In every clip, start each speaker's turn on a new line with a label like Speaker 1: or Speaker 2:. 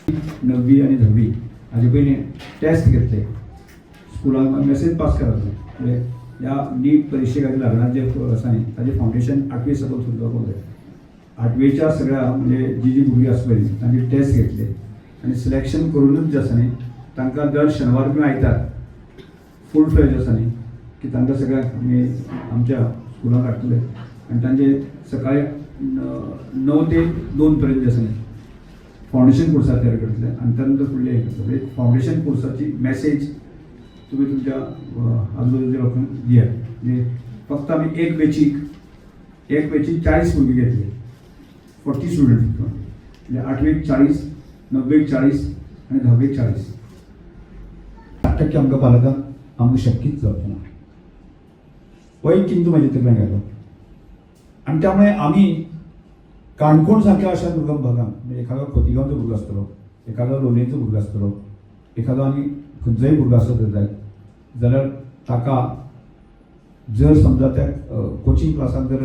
Speaker 1: 9वी आणि 10वी हाजे पयलीं टेस्ट घेतले स्कुलान मेसेज पास करायचो म्हणजे ह्या नीट परीक्षे खातीर लागणार जे आसा न्ही ताजें फावंडेशन 8वी सकयल सुरू जावपाक जाय 8वेच्या सगळ्या म्हणजे जी भुरगीं आसा पळय तांचे टेस्ट घेतले आनी सिलेक्शन करूनच जे आसा न्ही तांकां दर शेनवार किंवा आयतार फूल फ्लेज आसा न्ही की तांकां सगळ्यांक आमी आमच्या स्कुलाक हाडटले आनी तांचे सकाळी 9 ते 2 पर्यंत जे आसा न्ही फावंडेशन कोर्साक तयार करतले आनी त्या नंतर फुडले हे करतले फावंडेशन कोर्साची मॅसेज तुम्ही तुमच्या आजूबाजूच्या लोकांक दियात म्हणजे फक्त आम्ही एक बेचीक 40 भुरगीं घेतले 40 स्टुडंट म्हणजे 8वेक 40 9वेक 40 आणि 10वेक 40 8% आमकां पालकांक आमकां शक्यच जावचें ना चिंतू म्हाजे तकलेंत आयलो आनी त्यामुळे आमी काणकोण सारक्या अशा दुर्गम भागांत म्हणजे एखादो खोतीगांवचो भुरगो आसतलो एखादो लोलयेचो भुरगो आसतलो एखादो आनी खंयचोय भुरगो आसत जाय जाल्यार ताका जर समजा त्या कोचिंग क्लासाक जर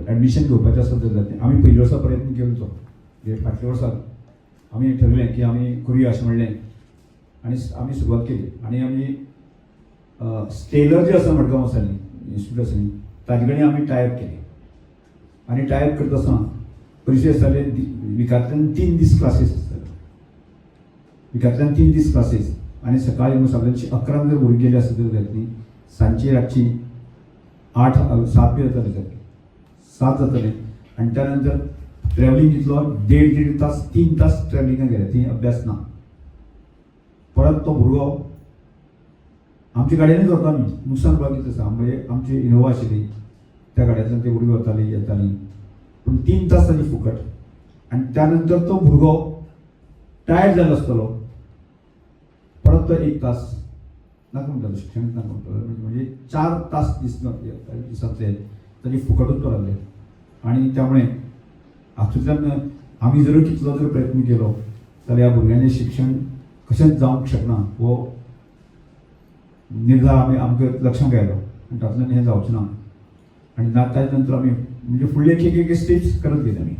Speaker 1: एडमिशन घेवपाचें आसत जाल्यार आमी पयल्या वर्सा प्रयत्न केलो म्हणजे फाटल्या वर्साक आमी ठरलें की आमी करुया अशें म्हणलें आनी आमी सुरवात केली आनी आमी स्टेलर जे आसा मडगांव आसा न्ही इन्स्टिट्यूट आसा न्ही ताजे कडेन आमी टायप केले आनी टायप करता आसतना पयशे आसताले विकांतल्यान 3 दीस क्लासीस आसताले विकांतल्यान 3 दीस क्लासीस आनी सकाळी सगळ्यांची 11 जर भुरगीं गेली आसत जाल्यार न्ही सांजची रातची 7 बी जाताली सारकी 7 जाताले आनी त्या नंतर ट्रॅव्हलिंग कितलो 1.5 तास 3 तास ट्रॅव्हलिंगाक गेले थंय अभ्यास ना परत तो भुरगो आमच्या गाडयेनूच वता आमी नुकसान पळय कितें आसा म्हणजे आमची इनोवा आशिल्ली त्या गाडयांतल्यान ती भुरगीं वताली येताली पूण 3 तास ताची फुकट आनी त्या नंतर तो भुरगो टायर्ड जालो आसतलो परत तो 1 तास नाका म्हणटालो शिक्षणच नाका म्हणटालो म्हणजे 4 तास दिसांतले ताची फुकटूच पडले आनी त्यामुळे हातूंतल्यान आमी जर कितलो जर प्रयत्न केलो जाल्यार ह्या भुरग्यांचें शिक्षण कशेंच जावंक शकना हो निर्धार आमकां लक्षांत आयलो आनी तातूंतल्यान हें जावचें ना आनी ताच्या नंतर आमी म्हणजे फुडले एक स्टेप्स करत गेले आमी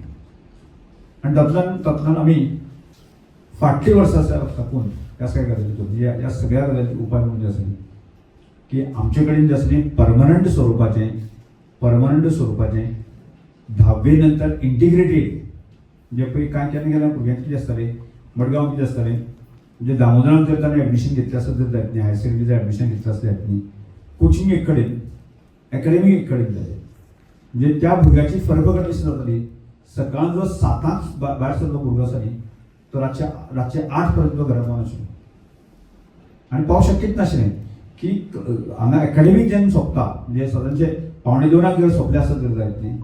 Speaker 1: आनी तातूंतल्यान आमी फाटलीं वर्सां साकून ह्या सगळ्या गजालीचो म्हणजे ह्या सगळ्या गजालीचो उपाय म्हणजे आसा न्ही की आमचे कडेन जे आसा न्ही परमनंट स्वरुपाचें 10वे नंतर इंटिग्रेटेड म्हणजे पळय कांय केन्ना गेल्या भुरग्यांक कितें आसतालें मडगांव कितें आसतालें म्हणजे दामोदरान जर ताणें एडमिशन घेतलें आसत जर जायत न्ही हायर सेकंडरी जर एडमिशन घेतलें आसत जायत न्ही कोचिंग एक कडेन एकाडेमीक एक कडेन जालें म्हणजे त्या भुरग्याची फरफकट कशी जाताली सकाळ जो 7 भायर सरलो भुरगो आसा न्ही तो रातचे 8 पर्यंत घरा पावना आशिल्लो आनी पावंक शक्यच नाशिल्लें की हांगा एकाडेमीक जेन्ना सोंपता म्हणजे सदांचे 1:45 जर सोंपले आसत जर जायत न्ही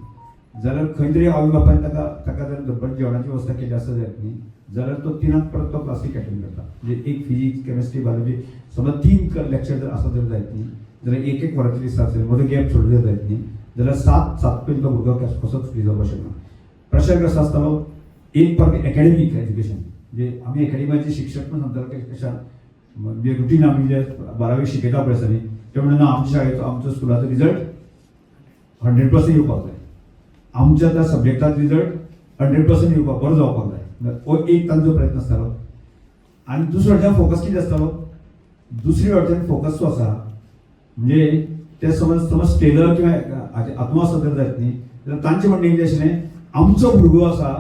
Speaker 1: जाल्यार खंय तरी आवय बापायन ताका जर दनपारची जेवणाची वेवस्था केली आसत जायत न्ही जाल्यार तो 3 परत तो क्लासीक अटेंड करता म्हणजे एक फिजिक्स केमिस्ट्री बायोलॉजी समजा 3 लेक्चर जर आसत जर जायत न्ही जाल्यार एक वरांचो दीस आसतले मदीं गॅप सोडले जायत न्ही जाल्यार 7 पर्यंत तो भुरगो कसोच फ्री जावपाक शकना प्रेशर कसो आसतालो एक पर एकाडेमीक एज्युकेशन म्हणजे आमी एकाडेमीचे शिक्षक पण सांगताले कशा म्हणजे रुटीन आमी जे 12वी शिकयता पळय आसा न्ही ते म्हणून आमच्या शाळेचो आमच्या स्कुलाचो रिजल्ट 100% येवपाक जाय आमच्या त्या सब्जेक्टाचो रिजल्ट 100% येवपाक बरो जावपाक जाय हो एक तांचो प्रयत्न आसतालो आनी दुसरे वटेन फोकस कितें आसतालो दुसरे वटेन फोकस जो आसा म्हणजे ते समज स्टेलर किंवा आत्मा आसत जर जायत न्ही जाल्यार तांचें म्हणणें कितें आशिल्लें आमचो भुरगो आसा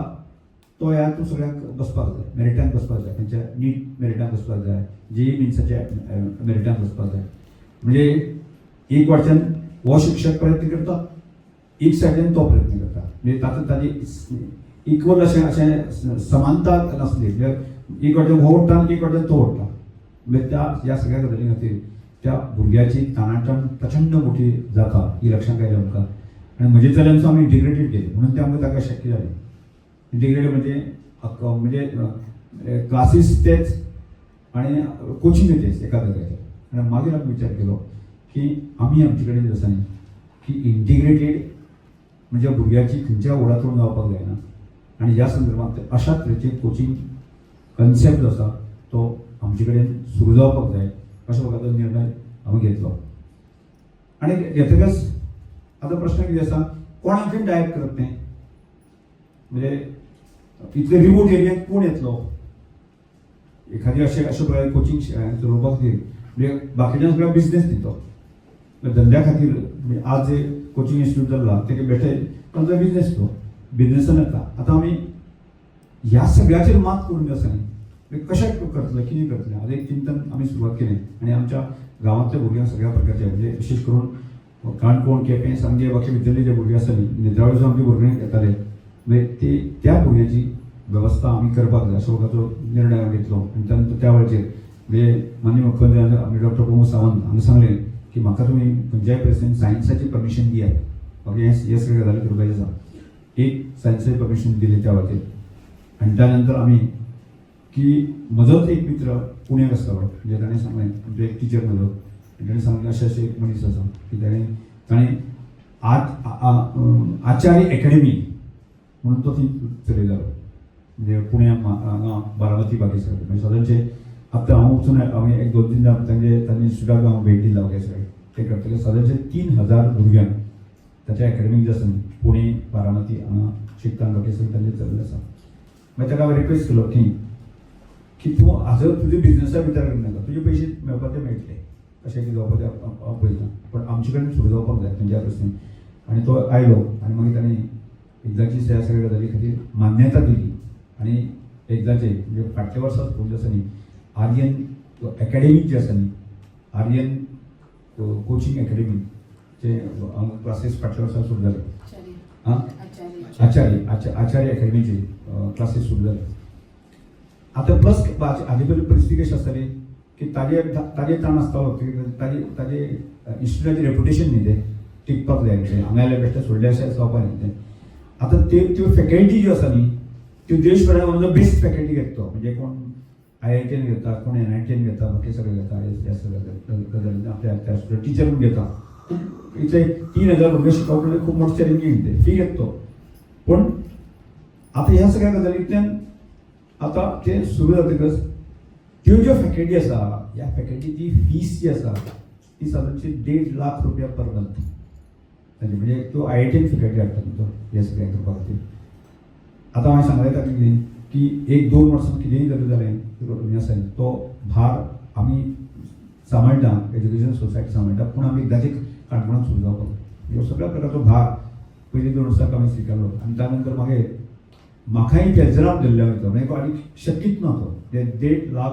Speaker 1: तो ह्या सगळ्याक बसपाक जाय मेरिटान बसपाक जाय खंयच्या नीट मेरिटान बसपाक जाय JEE मिन्साच्या मेरिटान बसपाक जाय म्हणजे एक वाटच्यान हो शिक्षक प्रयत्न करता एक सायडीन तो प्रयत्न करता म्हणजे तातूंत ताजी इक्वल अशें समानता नासली म्हणजे एक वाटच्यान हो ओडटा आनी एक वाटच्यान तो ओडटा म्हणजे ह्या सगळ्या गजाली खातीर त्या भुरग्याची ताणाटण प्रचंड मोठी जाता ही लक्षांत आयली आमकां आनी म्हजे चल्यांचो आमी इंटिग्रेटेड केले म्हणून ते आमकां ताका शक्य जालें इंटिग्रेटेड म्हणजे क्लासीस तेच आनी कोचिंग तेच एका जाग्याचेर आनी मागीर आमी विचार केलो की आमी आमचे कडेन आसा न्ही की इंटिग्रेटेड म्हणजे भुरग्याची खंयच्या ओडातून जावपाक जायना आनी ह्या संदर्भांत अशा तरेचे कोचिंग कन्सेप्ट जो आसा तो आमचे कडेन सुरू जावपाक जाय अशा प्रकारचो निर्णय आमी घेतलो आनी घेतकच आतां प्रश्न कितें आसा कोणाकूय डायरेक्ट करप तें म्हणजे इतले रिमोट एरियाक कोण येतलो एखादी अशे प्रकारे कोचिंग चलोवपा खातीर म्हणजे बाकीच्या सगळ्या बिझनेस दितो धंद्या खातीर म्हणजे आज जे कोचिंग इन्स्टिट्यूट जाल्ला तेका बेटे तांचो बिझनेस तो बिझनेसान येता आतां आमी ह्या सगळ्याचेर मात करून आसा न्ही कशें करतले कितें करतले हाजें एक चिंतन आमी सुरवात केलें आनी आमच्या गांवांतल्या भुरग्यांक सगळ्या प्रकारचे म्हणजे विशेष करून काणकोण केपें सांगे बाकी भितरले जे भुरगे आसा न्ही निद्रावेचो आमचे भुरगे येताले म्हणजे ते त्या भुरग्यांची वेवस्था आमी करपाक जाय अशो प्रकारचो निर्णय हांवें घेतलो आनी त्यानंतर त्या वेळाचेर म्हणजे माननीय मुख्यमंत्री आमी डॉक्टर प्रमोद सावंत हांगा सांगलें की म्हाका तुमी खंयच्याय परिस्थितीन सायन्साची परमिशन दियात म्हाका हे सगळे गजाली करपाचे आसा एक सायन्साची परमिशन दिली त्या वेळाचेर आनी त्या नंतर आमी की म्हजोच एक मित्र पुण्याक आसतालो म्हणजे ताणें सांगलें म्हणजे एक टिचर म्हजो ताणें सांगलें अशें अशें एक मनीस आसा की ताणें आचार्य एकेडमी म्हणून तो थंय चलयतालो म्हणजे पुण्याक हांगा बारामती बागेसर म्हणजे सदांचे आतां हांव वचून हांवें एक 2-3 तांचे इन्स्टिट्यूटाक हांव भेट दिला वगैरे सगळे ते करतले सदांचे 3000 भुरग्यांक ताच्या एकेडमीक जे आसा न्ही पुणे बारामती हांगा शिकता बागेसर तांचे चल्लें आसा मागीर ताका हांवें रिक्वेस्ट केलो की तूं हाजो तुज्या बिझनसा भितर करनाका तुजे पयशे मेळपा ते मेळटले अशें कितें जावपा तें हांव पळयता पण आमचे कडेन सुरू जावपाक जाय खंयच्या परिस्थितीन आनी तो आयलो आनी मागीर ताणें एकदांची ह्या सगळ्या गजाली खातीर मान्यता दिली आनी एकदांचे म्हणजे फाटल्या वर्सा स्कूल आसा न्ही आर्यन एकेडमीक जे आसा न्ही आर्यन कोचिंग एकेडमीचे क्लासीस फाटल्या वर्सा सुरू जाले आचार्य एकेडमीचे क्लासीस सुरू जाले आतां प्लस हाजे पयलीं परिस्थिती कशी आसताली की ताजे ताण आसतालो ताजे इन्स्टिट्यूटाचें रेपुटेशन न्ही तें टिकपाक जाय न्ही हांगा आयल्या बेश्टे सोडले अशें जावपा न्ही तें आतां त्यो फॅकल्टी ज्यो आसा न्ही त्यो देशभरांत बेस्ट फॅकल्टी घेता म्हणजे कोण IITन घेता कोण NITन घेता बाकी सगळे घेता हे सगळे आपल्या टिचर म्हणून घेता इथे 3000 भुरगे शिकवपाक खूब मोठं चॅलेंजींग ते फी घेता तो पण आता ह्या सगळ्या गजालींतल्यान आता ते सुरू जातकच त्यो ज्यो फॅकल्टी आसा ह्या फॅकल्टीची फीस जी आसा ती सादारणशी 1.5 लाख रुपया पर मंथ म्हणजे तो IITन फॅकल्टी हाडटा तो हे सगळें करपा खातीर आतां हांवें सांगलें ताका की 1-2 वर्सां कितेंय जालें हें आसा तो भार आमी सांबाळटा एज्युकेशन सोसायटी सांबाळटा पूण आमी एकदांचे काणकोणाक सुरू जावपाक ह्यो सगळ्या प्रकारचो भार पयलीं 2 वर्सांक आमी स्विकारलो आनी त्या नंतर मागीर म्हाकाय बेजाराक धरल्या वयता म्हणजे आनी शक्यच ना तो 1.5 लाख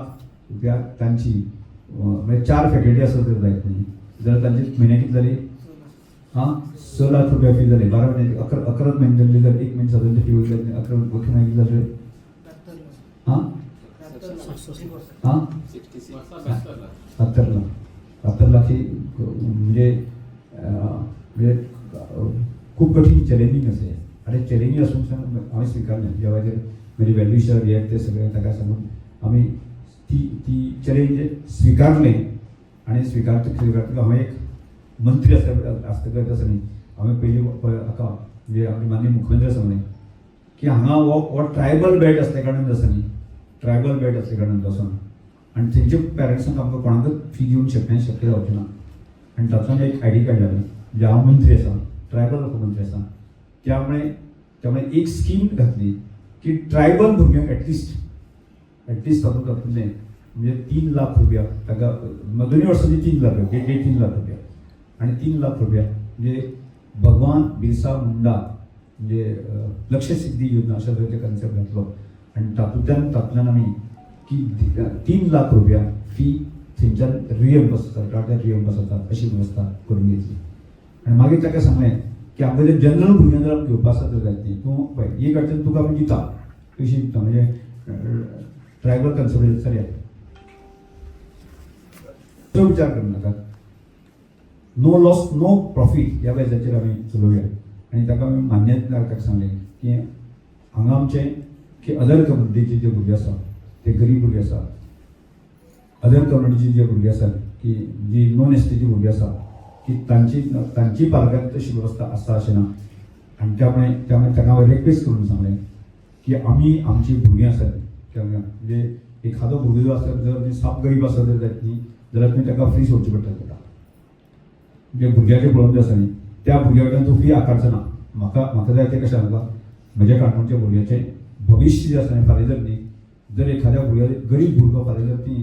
Speaker 1: रुपया तांची म्हणजे 4 फॅकल्टी आसत तर जायत न्ही जाल्यार तांची म्हयन्याक कितें जाली 6 लाख रुपया फी जाली 12 म्हयन्याची 11 म्हयने जाल्ली जाल्यार 1 म्हयने सादारण फी जाली 11 म्हयने कितें जालें 70 लाख ही म्हणजे खूप कठीण चॅलेंजींग असे आणि चॅलेंजींग असून हांवें स्विकारलें ज्या वेळाचेर म्हजी वेल्युशर हे ते सगळे ताका सांगून आमी ती चॅलेंज स्विकारलें आनी स्विकारतक हांवें एक मंत्री आसतकच आसा न्ही हांवें पयलीं हाका म्हणजे आमचे माननीय मुख्यमंत्री सांगलें की हांगा हो ट्रायबल बेल्ट आसल्या कारणान आसा न्ही ट्रायबल बेल्ट आसल्या कारणान वचून आनी थंयच्या पेरंट्सांक आमकां कोणाकच फी दिवंक शक्य जावचें ना आनी तातूंत एक ID कार्ड जालें म्हणजे हांव मंत्री आसा ट्रायबल मुख्यमंत्री आसा त्यामुळे एक स्कीम घातली की ट्रायबल भुरग्यांक एटलिस्ट तातूंत घातलें म्हणजे 3 लाख रुपया ताका दोनी वर्सांची 3 लाख रुपया 3 लाख रुपया आनी 3 लाख रुपया म्हणजे भगवान बिरसा मुंडा म्हणजे लक्ष सिद्धी योजना अशा तरेचे कन्सेप्ट घातलो आनी तातूंतल्यान आमी की 3 लाख रुपया फी थंयच्यान रिएम्बर्स सरकाराच्या रिएम्बर्स जातात अशी वेवस्था करून घेतली आनी मागीर ताका सांगलें की आमकां जे जनरल भुरग्यांक जर घेवपा आसा तर जाय ती तूं पळय ही कडच्यान तुका आमी दिता कशी दिता म्हणजे ट्रायबल कन्सेप्ट चलया तो विचार करनाका नो लॉस नो प्रॉफीट ह्या बेजाचेर आमी चलोवया आनी ताका आमी मान्यता ताका सांगलें की हांगा आमचे की अदर कम्युनिटीचे जे भुरगे आसा ते गरीब भुरगे आसा अदर कम्युनिटीचे जे भुरगे आसात की जी नॉन एसटीची भुरगे आसा की तांची पालकांत तशी वेवस्था आसता अशें ना आनी त्यामुळे ताका हांवें रिक्वेस्ट करून सांगलें की आमी आमची भुरगीं आसात म्हणजे एखादो भुरगो जो आसा जर साप गरीब आसा जर जायत न्ही जाल्यार तुवें ताका फ्री सोडचें पडटा ताका म्हणजे भुरग्याचें पळोवन जें आसा न्ही त्या भुरग्या कडल्यान तूं फी आकारचो ना म्हाका जाय तें कशें सांगता म्हज्या काणकोणच्या भुरग्याचें भविश्य जें आसा न्ही फाल्यां जर न्ही जर एखाद्या भुरग्याक गरीब भुरगो फाल्यां जर ती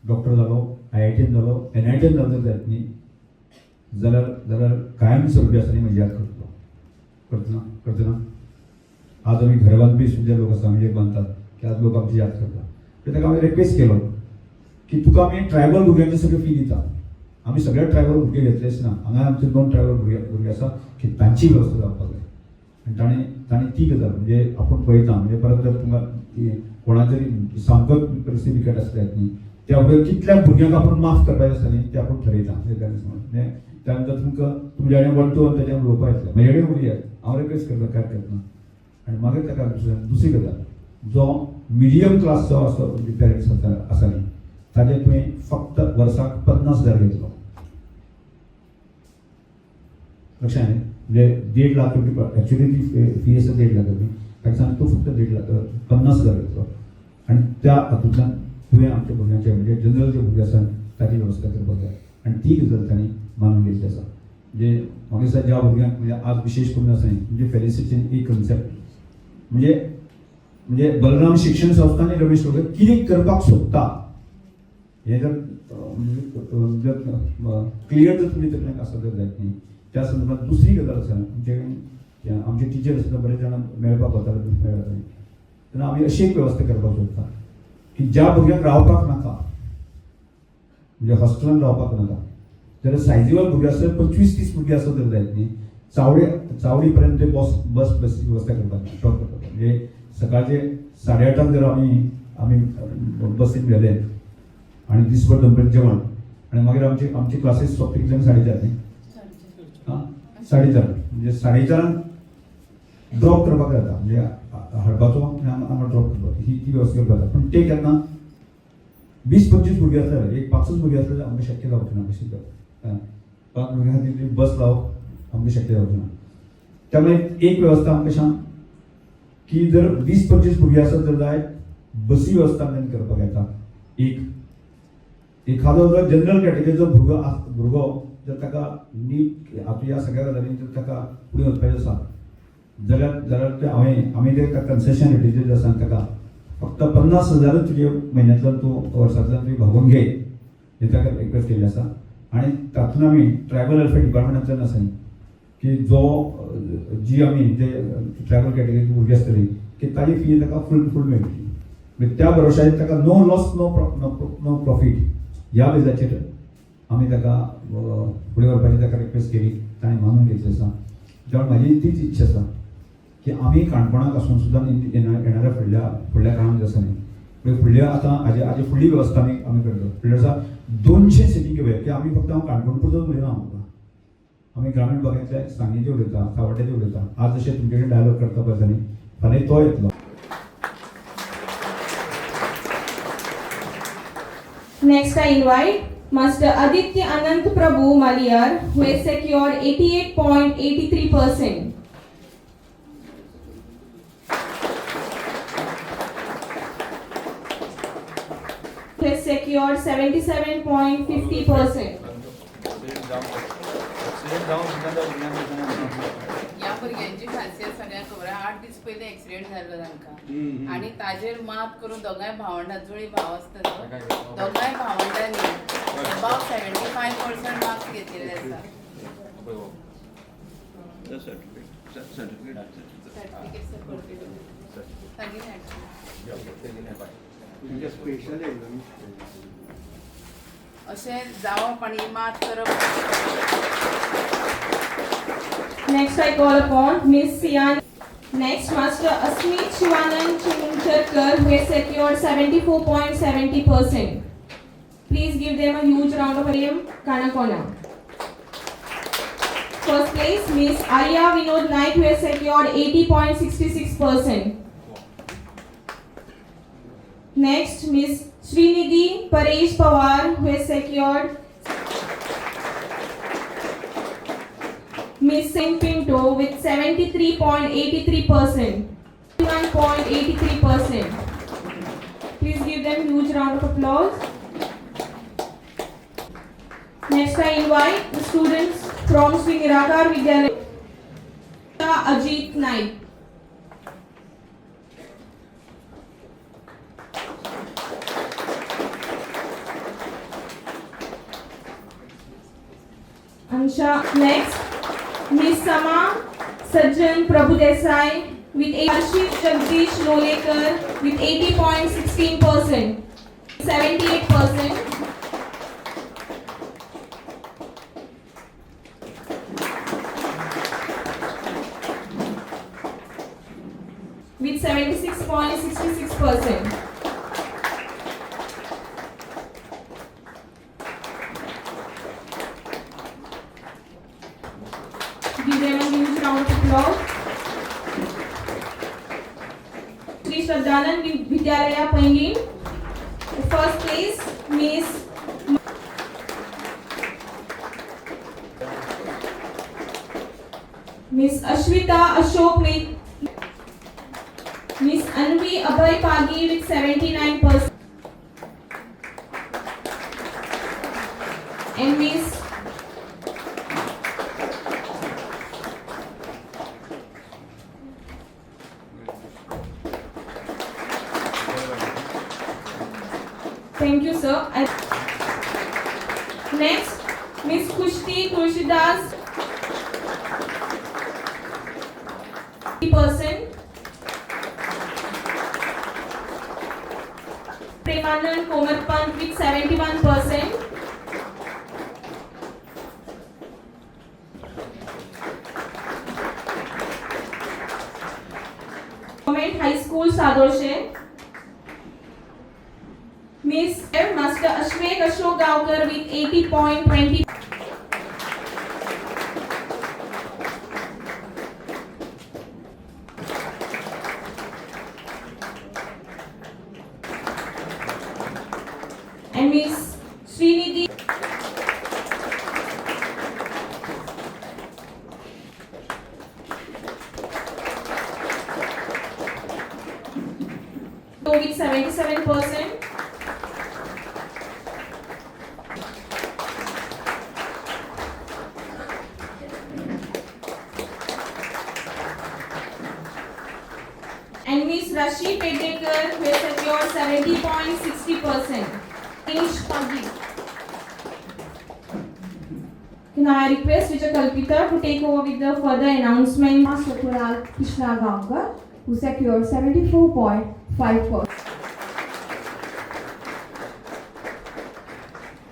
Speaker 1: डॉक्टर जालो, IITन जालो, NITन जालो जर जायत न्ही जाल्यार जाल्यार कायम स्वरुपी आसा न्ही म्हजी याद करतना आज आमी घर बांदपी सुद्दां लोक आसा म्हणजे बांदतात की आज लोक आमची याद करता. तर ताका हांवें रिक्वेस्ट केलो की तुका आमी ट्रायबल भुरग्यांची सगळी फी दिता. आमी सगळे ट्रायबल भुरगे घेतलेच ना, हांगा आमचे 2 ट्रायबल भुरगे आसा की तांची वेवस्था जावपाक जाय. आनी ताणें ती गजाल म्हणजे आपूण पळयता म्हणजे परत जर तुमकां कोणा जरी सामको परिस्थिती बिकट आसल्यात न्ही त्या भुरग्याक कितल्या भुरग्यांक आपूण माफ करपाचें आसा न्ही तें आपूण ठरयता. म्हणजे त्यानंतर तुमकां तुमच्या कडेन 1 to 1 तेजेर उलोवपा येतलें. म्हजे कडेन उलयात, हांव रिक्वेस्ट करता काय करतना. आनी मागीर ताका दुसरी गजाल जो मिडियम क्लासचो असो म्हणजे पेरंट्स आसा न्ही ताजे तुवें फक्त वर्साक 50,000 घेतलो. लक्षात न्ही म्हणजे 1.5 लाख रुपये ॲक्च्युली ती फी आसा 1.5 लाख रुपये ताका सांग तूं फक्त 50,000 घेतलो आनी त्या हातूंतल्यान तुवें आमच्या भुरग्यांचे म्हणजे जनरल जे भुरगे आसात ताची वेवस्था करपाक जाय. आनी ती गजाल तांणी मानून घेतली आसा. म्हणजे म्हाका दिसता ज्या भुरग्यांक म्हणजे आज विशेष करून आसा न्ही म्हणजे फेलिसिटीची एक कन्सेप्ट म्हणजे बलराम शिक्षण संस्था आनी रमेश रोगे कितें करपाक सोदता हें जर क्लियर जर तुमी तकलेंत आसा जर जायत न्ही त्या संदर्भात दुसरी गजाल आसा आमचे टिचर आसता बरेच जाणां मेळपाक वताले मेळटाले तेन्ना आमी अशी एक वेवस्था करपाक सोदता की ज्या भुरग्यांक रावपाक नाका म्हणजे हॉस्टेलान रावपाक नाका जाल्यार सायजीवर भुरगे आसत 25-30 भुरगे आसत जर जायत न्ही चावडी पर्यंत बसची वेवस्था करपाक स्टॉप करपाक म्हणजे सकाळचे 8:30 जर आमी बसीन गेले आनी दिसभर दनपारचें जेवण आनी मागीर आमची क्लासीस सोंपता कितल्यांक 4:30 न्ही 4:30 म्हणजे 4:30 ड्रॉप करपाक जाता म्हणजे हाडपाचो आनी हांगा ड्रॉप करपाचो ही वेवस्था करपाक जाता. पूण ते केन्ना 20-25 भुरगे आसल्यार एक 5 भुरगे आसल्यार आमकां शक्य जावचें ना कशें कर 5 भुरग्यां खातीर बस लावप आमकां शक्य जावचें ना. त्यामुळे एक वेवस्था आमकां सांग की जर 20-25 भुरगे आसत जर जाय बसी वेवस्था आमी करपाक येता. एखादो जर जनरल कॅटेगरीचो भुरगो जर ताका नीट हातूंत ह्या सगळ्या गजालींनी जर ताका फुडें वचपाचें आसा जाल्यार ते आमी ते कन्सेशन रेटीचेर आसा ताका फक्त 50,000 तुजे म्हयन्यांतल्यान तूं वर्सांतल्यान तुवें भागोवन घे हें ताका रिक्वेस्ट केल्ली आसा. आनी तातूंत आमी ट्रायबल वेलफेअर डिपार्टमेंटांतल्यान आसा न्ही की जी आमी जे ट्रायबल कॅटेगरीची भुरगीं आसतलीं की ताजी फी ताका फूल मेळटली म्हणजे त्या भरोशाचेर ताका नो लॉस नो प्रॉफीट ह्या बेजाचेर आमी ताका फुडें व्हरपाची ताका रिक्वेस्ट केली ताणें मानून घेतली आसा. त्यामुळे म्हाजी तीच इच्छा आसा की आमी काणकोणाक आसून सुद्दां येणाऱ्या फुडल्या काळांत आसा न्ही फुडल्या आतां हाजी फुडली वेवस्था आमी करता. फुडल्या वर्सा 200 सिटी घेवया की आमी फक्त हांव काणकोण पुरतोच उलयना आमकां आमी ग्रामीण भागांतल्या सांगेचे उलयता सावड्ड्याचे उलयता. आज जशें तुमचे कडेन डायलॉग करता पळय न्ही फाल्यां तो येतलो.
Speaker 2: Next I invite Master Aditya Anant Prabhu Maliyar who has secured 88.83%. Who has secured 77.50%.
Speaker 3: या भुरग्यांची खासियत सगळ्यांक खबर आहा 8 दीस पयलीं एक्सिडेंट जाल्लो तांकां आनी ताजेर मात करून दोगांय भावंडां जुळी भाव आसता दोगांय भावंडांनी अबाउट 75% मार्क्स घेतिल्ले आसा. अशें जावप आनी मात करप.
Speaker 2: Next I call upon Miss Sian. Next Master Asmit Shivanand Chincharkar who has secured 74.70%. Please give them a huge round of applause. Kanakona. First place Miss Arya Vinod Naik who has secured 80.66%. Next Miss Srinidhi Paresh Pawar who has secured Miss Singh Pinto with 73.83%. 71.83%. Please give them huge round of applause. Next I invite the students from Sri Nirakar Vidyalaya. Ajit Naik. Ansha. Next, Miss Sama Sajjan Prabhudesai with Arshit Jagdish Lolekar with 80.16%, 78%. With 76.66%. Give them a huge round of applause. Shri Shraddhanand Vidyalaya Paingin. First place, Miss Ashwita Ashok with Miss Anvi Abhay Pagi with 79%. And Miss Thank you, sir. Next, Miss Kushti Tulsidas, 50%. Premanand Komarpant with 71%. Government High School Sadoshe. Miss Master Ashwek Ashok Gaonkar with 80.20. And Miss Srinidhi with 77%. And Miss Rashi Pedekar who has secured 70.60%. Anish Pagi. Now I request Mr. Kalpita to take over with the further announcement.
Speaker 4: Master Kunal Krishna Gaonkar, who secured 74.5%.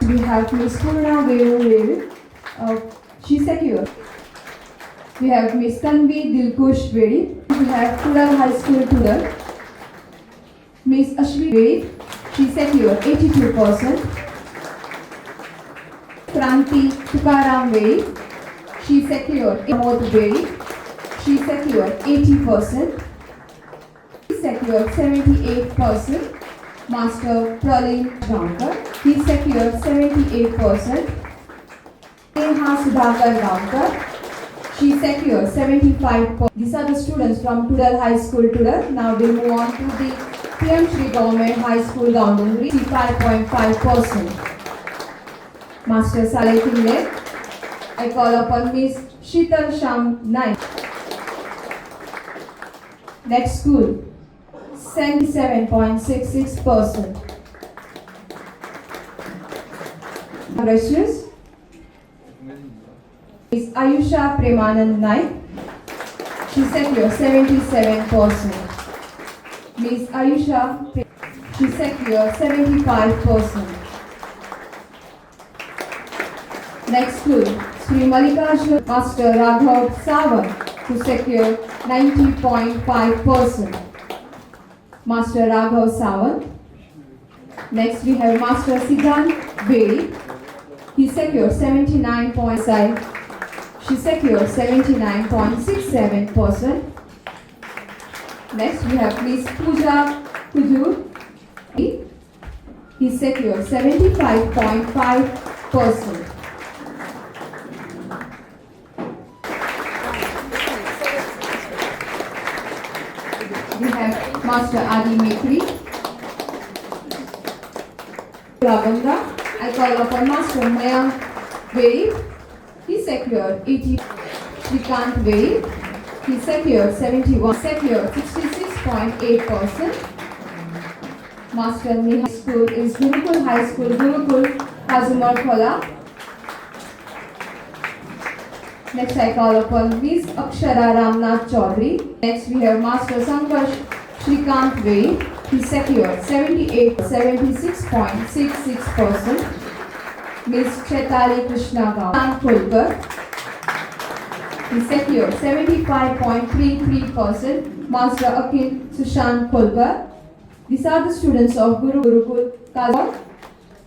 Speaker 4: We have Miss Purna Veru, she secured. We have Miss Tanvi Dilkush Vedi. We have Tudal High School Tudal. Miss Ashwi Vedi, she secured 82%. Kranti Tukaram Vedi, she secured Amod Vedi, she secured 80%. He secured 78%. Master Pralin Gaonkar, he secured 78%. Neha Sudhakar Gaonkar, she secured 75%. These are the students from Tudal High School Tudal. Now we'll move on to the PM Shri Government High School Gaundungri, 5.5%. Master Saleh Tingle, I call upon Miss Sheetal Sham Naik. Next school, 77.66%. Gracious. Miss Ayusha Premanand Naik, she secured 77%. Miss Ayusha, she secured 75%. Next school, Sri Mallikarjun Master Raghav Sawant, who secured 90.5%. Master Raghav Sawant. Next we have Master Siddhant Vedi. He secured 79.5%. She secured 79.67%. Next we have Miss Pooja Kujur. He secured 75.5%. We have Master Adi Mekri. Ravandra. I call upon Master Mayank Vedi. He secured 80. Shrikant Vedi. He secured 71. Secured 66.8%. Master Nihal School is Gurukul High School, Gurukul Hazumar Khola. Next I call upon Miss Akshara Ramnath Chaudhary. Next we have Master Sankarsh Shrikant Ved. He secured 76.66%. Miss Chaitali Krishna Gaun Kulkar. He secured 75.33%. Master Akin Sushant Kulkar. These are the students of Guru Gurukul Kazan.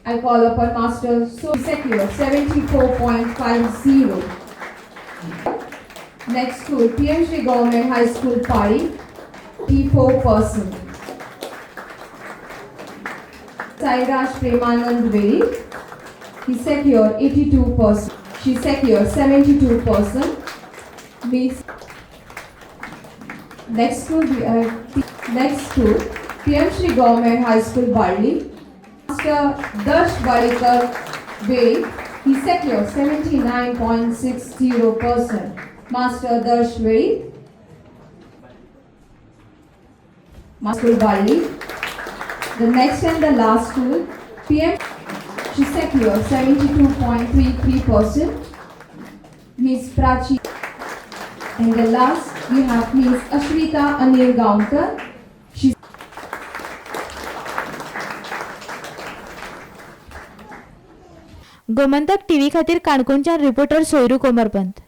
Speaker 4: I call upon Master So secured 74.50. Next school, PM Shri Government High School Pari, 84%. Sairaj Premanand Vedi, he secured 82%. She secured 72%. Miss Next school, PM Shri Government High School Barli, Master Darsh Varikar Vedi, he secured 79.60%. Master Darsh Vedi, Master Barli. The next and the last school, PM, she secured 72.33%. Miss Prachi. And the last, we have Miss Ashrita Anil Gaonkar. She
Speaker 5: Gomantak TV खातीर काणकोणच्यान reporter सोयरू कोमरपंत.